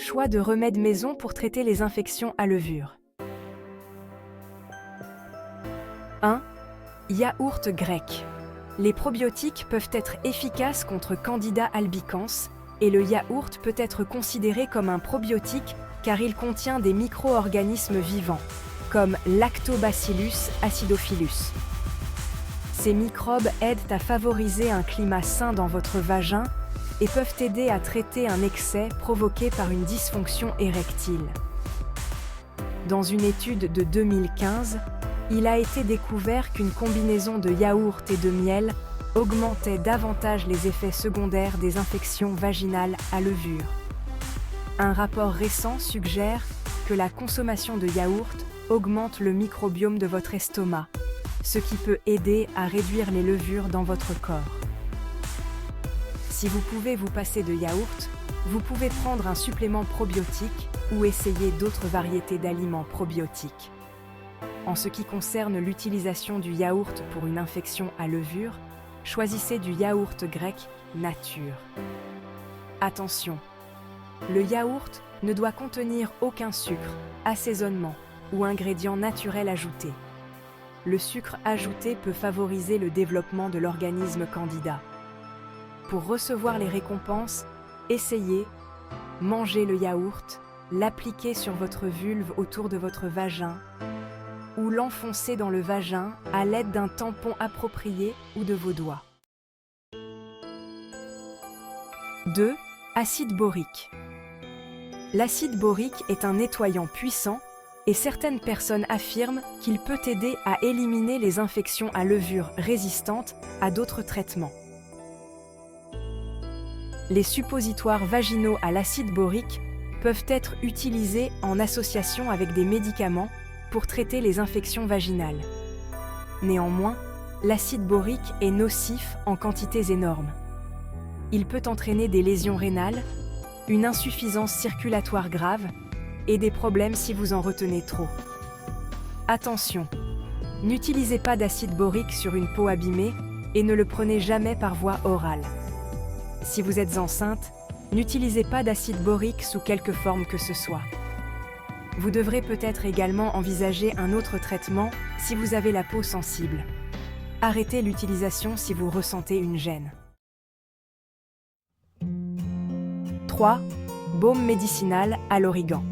Choix de remèdes maison pour traiter les infections à levure. 1. Yaourt grec. Les probiotiques peuvent être efficaces contre Candida albicans et le yaourt peut être considéré comme un probiotique car il contient des micro-organismes vivants, comme Lactobacillus acidophilus. Ces microbes aident à favoriser un climat sain dans votre vagin et peuvent aider à traiter un excès provoqué par une dysfonction érectile. Dans une étude de 2015, il a été découvert qu'une combinaison de yaourt et de miel augmentait davantage les effets secondaires des infections vaginales à levure. Un rapport récent suggère que la consommation de yaourt augmente le microbiome de votre estomac, ce qui peut aider à réduire les levures dans votre corps. Si vous pouvez vous passer de yaourt, vous pouvez prendre un supplément probiotique ou essayer d'autres variétés d'aliments probiotiques. En ce qui concerne l'utilisation du yaourt pour une infection à levure, choisissez du yaourt grec nature. Attention, le yaourt ne doit contenir aucun sucre, assaisonnement ou ingrédient naturel ajouté. Le sucre ajouté peut favoriser le développement de l'organisme Candida. Pour recevoir les récompenses, essayez, mangez le yaourt, l'appliquer sur votre vulve autour de votre vagin ou l'enfoncer dans le vagin à l'aide d'un tampon approprié ou de vos doigts. 2. Acide borique. L'acide borique est un nettoyant puissant et certaines personnes affirment qu'il peut aider à éliminer les infections à levure résistantes à d'autres traitements. Les suppositoires vaginaux à l'acide borique peuvent être utilisés en association avec des médicaments pour traiter les infections vaginales. Néanmoins, l'acide borique est nocif en quantités énormes. Il peut entraîner des lésions rénales, une insuffisance circulatoire grave et des problèmes si vous en retenez trop. Attention, n'utilisez pas d'acide borique sur une peau abîmée et ne le prenez jamais par voie orale. Si vous êtes enceinte, n'utilisez pas d'acide borique sous quelque forme que ce soit. Vous devrez peut-être également envisager un autre traitement si vous avez la peau sensible. Arrêtez l'utilisation si vous ressentez une gêne. 3. Baume médicinal à l'origan.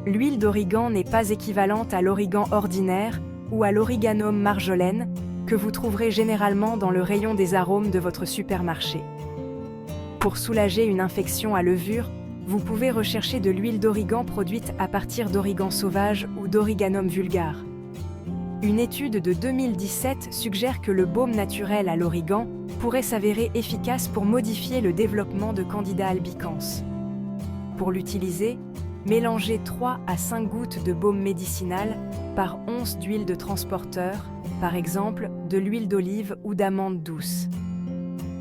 L'huile d'origan n'est pas équivalente à l'origan ordinaire ou à l'origanum marjolaine que vous trouverez généralement dans le rayon des arômes de votre supermarché. Pour soulager une infection à levure, vous pouvez rechercher de l'huile d'origan produite à partir d'origan sauvage ou d'origanum vulgare. Une étude de 2017 suggère que le baume naturel à l'origan pourrait s'avérer efficace pour modifier le développement de Candida albicans. Pour l'utiliser, mélangez 3 à 5 gouttes de baume médicinal par once d'huile de transporteur, par exemple de l'huile d'olive ou d'amande douce.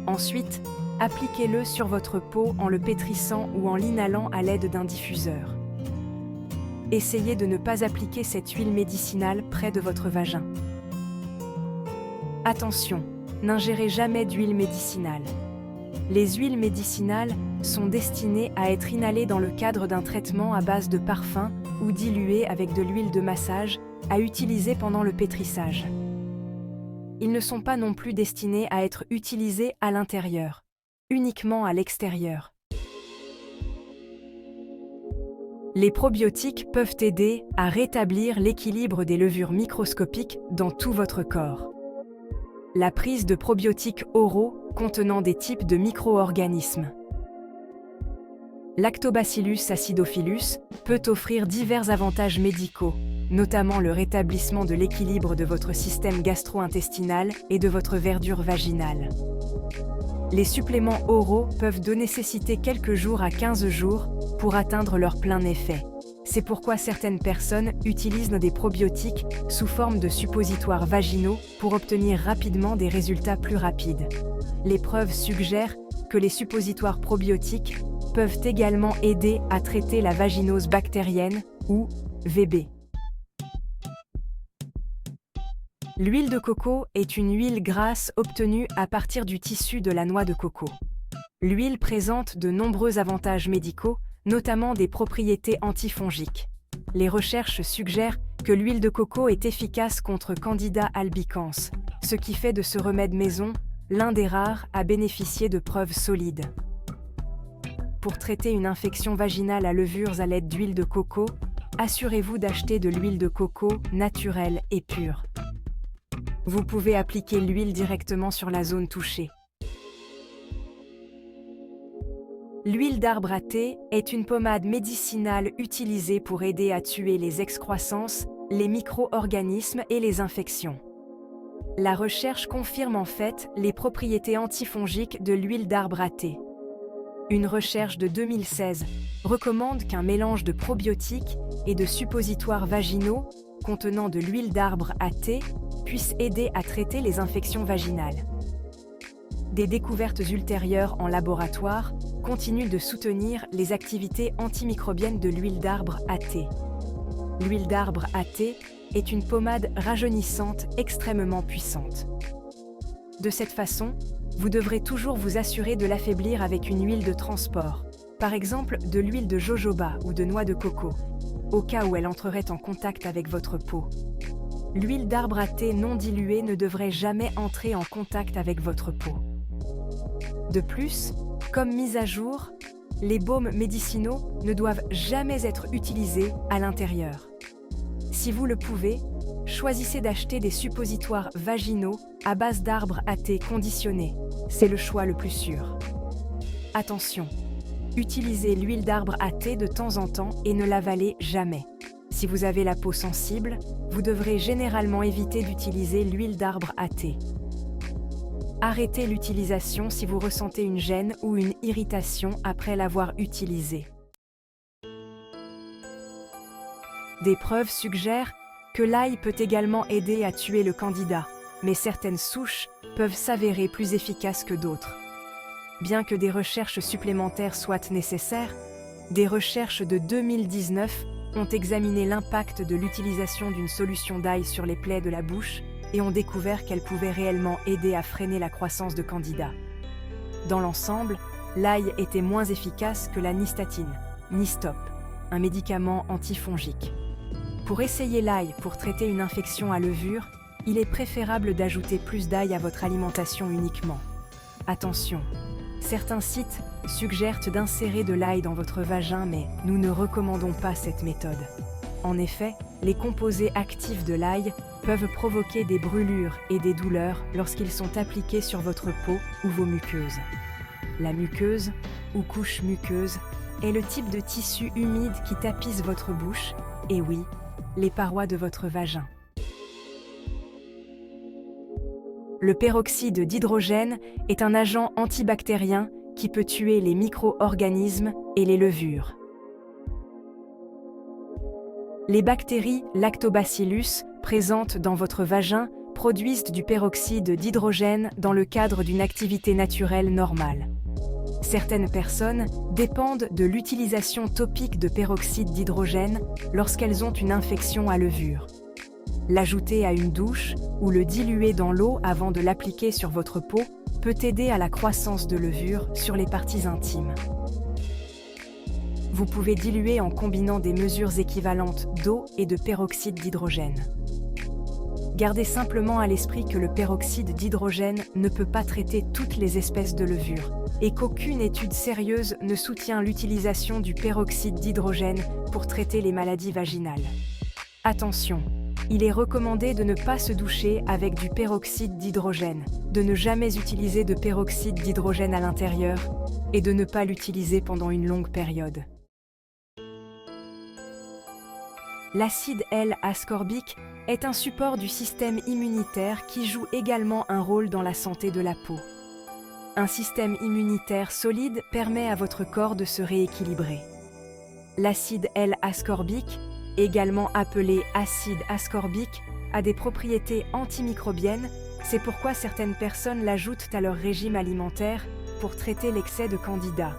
Ensuite, appliquez-le sur votre peau en le pétrissant ou en l'inhalant à l'aide d'un diffuseur. Essayez de ne pas appliquer cette huile médicinale près de votre vagin. Attention, n'ingérez jamais d'huile médicinale. Les huiles médicinales sont destinées à être inhalées dans le cadre d'un traitement à base de parfum ou diluées avec de l'huile de massage à utiliser pendant le pétrissage. Ils ne sont pas non plus destinés à être utilisés à l'intérieur, uniquement à l'extérieur. Les probiotiques peuvent aider à rétablir l'équilibre des levures microscopiques dans tout votre corps. La prise de probiotiques oraux contenant des types de micro-organismes. Lactobacillus acidophilus peut offrir divers avantages médicaux, notamment le rétablissement de l'équilibre de votre système gastro-intestinal et de votre verdure vaginale. Les suppléments oraux peuvent nécessiter quelques jours à 15 jours pour atteindre leur plein effet. C'est pourquoi certaines personnes utilisent des probiotiques sous forme de suppositoires vaginaux pour obtenir rapidement des résultats plus rapides. Les preuves suggèrent que les suppositoires probiotiques peuvent également aider à traiter la vaginose bactérienne ou VB. L'huile de coco est une huile grasse obtenue à partir du tissu de la noix de coco. L'huile présente de nombreux avantages médicaux, notamment des propriétés antifongiques. Les recherches suggèrent que l'huile de coco est efficace contre Candida albicans, ce qui fait de ce remède maison l'un des rares à bénéficier de preuves solides. Pour traiter une infection vaginale à levures à l'aide d'huile de coco, assurez-vous d'acheter de l'huile de coco naturelle et pure. Vous pouvez appliquer l'huile directement sur la zone touchée. L'huile d'arbre à thé est une pommade médicinale utilisée pour aider à tuer les excroissances, les micro-organismes et les infections. La recherche confirme en fait les propriétés antifongiques de l'huile d'arbre à thé. Une recherche de 2016 recommande qu'un mélange de probiotiques et de suppositoires vaginaux contenant de l'huile d'arbre à thé puisse aider à traiter les infections vaginales. Des découvertes ultérieures en laboratoire continuent de soutenir les activités antimicrobiennes de l'huile d'arbre à thé. L'huile d'arbre à thé est une pommade rajeunissante extrêmement puissante. De cette façon, vous devrez toujours vous assurer de l'affaiblir avec une huile de transport, par exemple de l'huile de jojoba ou de noix de coco, au cas où elle entrerait en contact avec votre peau. L'huile d'arbre à thé non diluée ne devrait jamais entrer en contact avec votre peau. De plus, comme mise à jour, les baumes médicinaux ne doivent jamais être utilisés à l'intérieur. Si vous le pouvez, choisissez d'acheter des suppositoires vaginaux à base d'arbre à thé conditionné. C'est le choix le plus sûr. Attention, utilisez l'huile d'arbre à thé de temps en temps et ne l'avalez jamais. Si vous avez la peau sensible, vous devrez généralement éviter d'utiliser l'huile d'arbre à thé. Arrêtez l'utilisation si vous ressentez une gêne ou une irritation après l'avoir utilisée. Des preuves suggèrent que l'ail peut également aider à tuer le candida, mais certaines souches peuvent s'avérer plus efficaces que d'autres. Bien que des recherches supplémentaires soient nécessaires, des recherches de 2019 ont examiné l'impact de l'utilisation d'une solution d'ail sur les plaies de la bouche et ont découvert qu'elle pouvait réellement aider à freiner la croissance de candida. Dans l'ensemble, l'ail était moins efficace que la nystatine, Nistop, un médicament antifongique. Pour essayer l'ail pour traiter une infection à levure, il est préférable d'ajouter plus d'ail à votre alimentation uniquement. Attention, certains sites suggèrent d'insérer de l'ail dans votre vagin, mais nous ne recommandons pas cette méthode. En effet, les composés actifs de l'ail peuvent provoquer des brûlures et des douleurs lorsqu'ils sont appliqués sur votre peau ou vos muqueuses. La muqueuse, ou couche muqueuse, est le type de tissu humide qui tapisse votre bouche, et oui, les parois de votre vagin. Le peroxyde d'hydrogène est un agent antibactérien qui peut tuer les micro-organismes et les levures. Les bactéries Lactobacillus présentes dans votre vagin produisent du peroxyde d'hydrogène dans le cadre d'une activité naturelle normale. Certaines personnes dépendent de l'utilisation topique de peroxyde d'hydrogène lorsqu'elles ont une infection à levure. L'ajouter à une douche ou le diluer dans l'eau avant de l'appliquer sur votre peau peut aider à la croissance de levure sur les parties intimes. Vous pouvez diluer en combinant des mesures équivalentes d'eau et de peroxyde d'hydrogène. Gardez simplement à l'esprit que le peroxyde d'hydrogène ne peut pas traiter toutes les espèces de levure et qu'aucune étude sérieuse ne soutient l'utilisation du peroxyde d'hydrogène pour traiter les maladies vaginales. Attention, il est recommandé de ne pas se doucher avec du peroxyde d'hydrogène, de ne jamais utiliser de peroxyde d'hydrogène à l'intérieur et de ne pas l'utiliser pendant une longue période. L'acide L-ascorbique est un support du système immunitaire qui joue également un rôle dans la santé de la peau. Un système immunitaire solide permet à votre corps de se rééquilibrer. L'acide L-ascorbique, également appelé acide ascorbique, a des propriétés antimicrobiennes, c'est pourquoi certaines personnes l'ajoutent à leur régime alimentaire pour traiter l'excès de candida.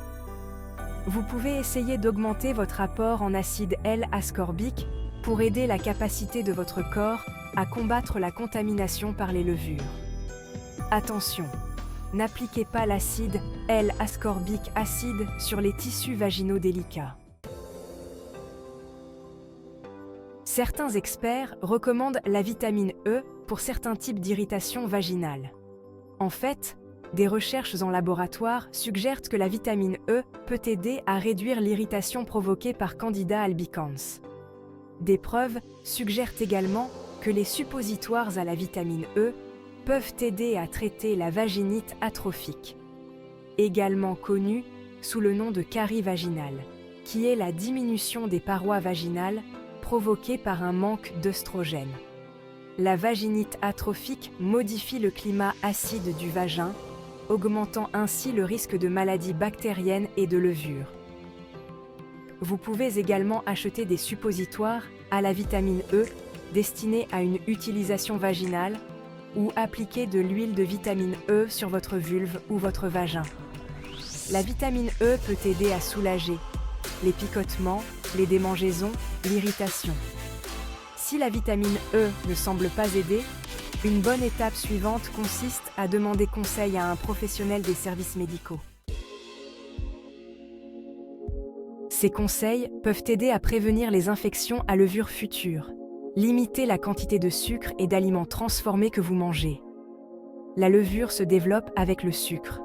Vous pouvez essayer d'augmenter votre apport en acide L-ascorbique pour aider la capacité de votre corps à combattre la contamination par les levures. Attention, N'appliquez pas l'acide L-ascorbique acide sur les tissus vaginaux délicats. Certains experts recommandent la vitamine E pour certains types d'irritation vaginale. En fait, des recherches en laboratoire suggèrent que la vitamine E peut aider à réduire l'irritation provoquée par Candida albicans. Des preuves suggèrent également que les suppositoires à la vitamine E peuvent aider à traiter la vaginite atrophique, également connue sous le nom de carie vaginale, qui est la diminution des parois vaginales provoquée par un manque d'œstrogène. La vaginite atrophique modifie le climat acide du vagin, augmentant ainsi le risque de maladies bactériennes et de levure. Vous pouvez également acheter des suppositoires à la vitamine E destinés à une utilisation vaginale ou appliquer de l'huile de vitamine E sur votre vulve ou votre vagin. La vitamine E peut aider à soulager les picotements, les démangeaisons, l'irritation. Si la vitamine E ne semble pas aider, une bonne étape suivante consiste à demander conseil à un professionnel des services médicaux. Ces conseils peuvent aider à prévenir les infections à levure futures. Limitez la quantité de sucre et d'aliments transformés que vous mangez. La levure se développe avec le sucre.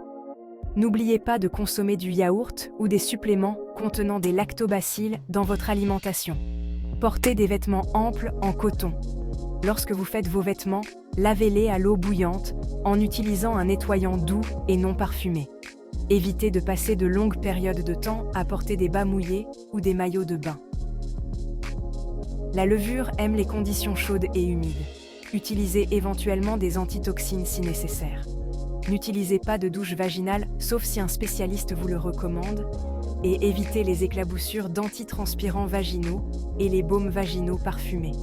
N'oubliez pas de consommer du yaourt ou des suppléments contenant des lactobacilles dans votre alimentation. Portez des vêtements amples en coton. Lorsque vous faites vos vêtements, lavez-les à l'eau bouillante en utilisant un nettoyant doux et non parfumé. Évitez de passer de longues périodes de temps à porter des bas mouillés ou des maillots de bain. La levure aime les conditions chaudes et humides. Utilisez éventuellement des antitoxines si nécessaire. N'utilisez pas de douche vaginale sauf si un spécialiste vous le recommande et évitez les éclaboussures d'antitranspirants vaginaux et les baumes vaginaux parfumés.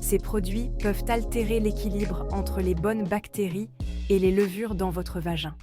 Ces produits peuvent altérer l'équilibre entre les bonnes bactéries et les levures dans votre vagin.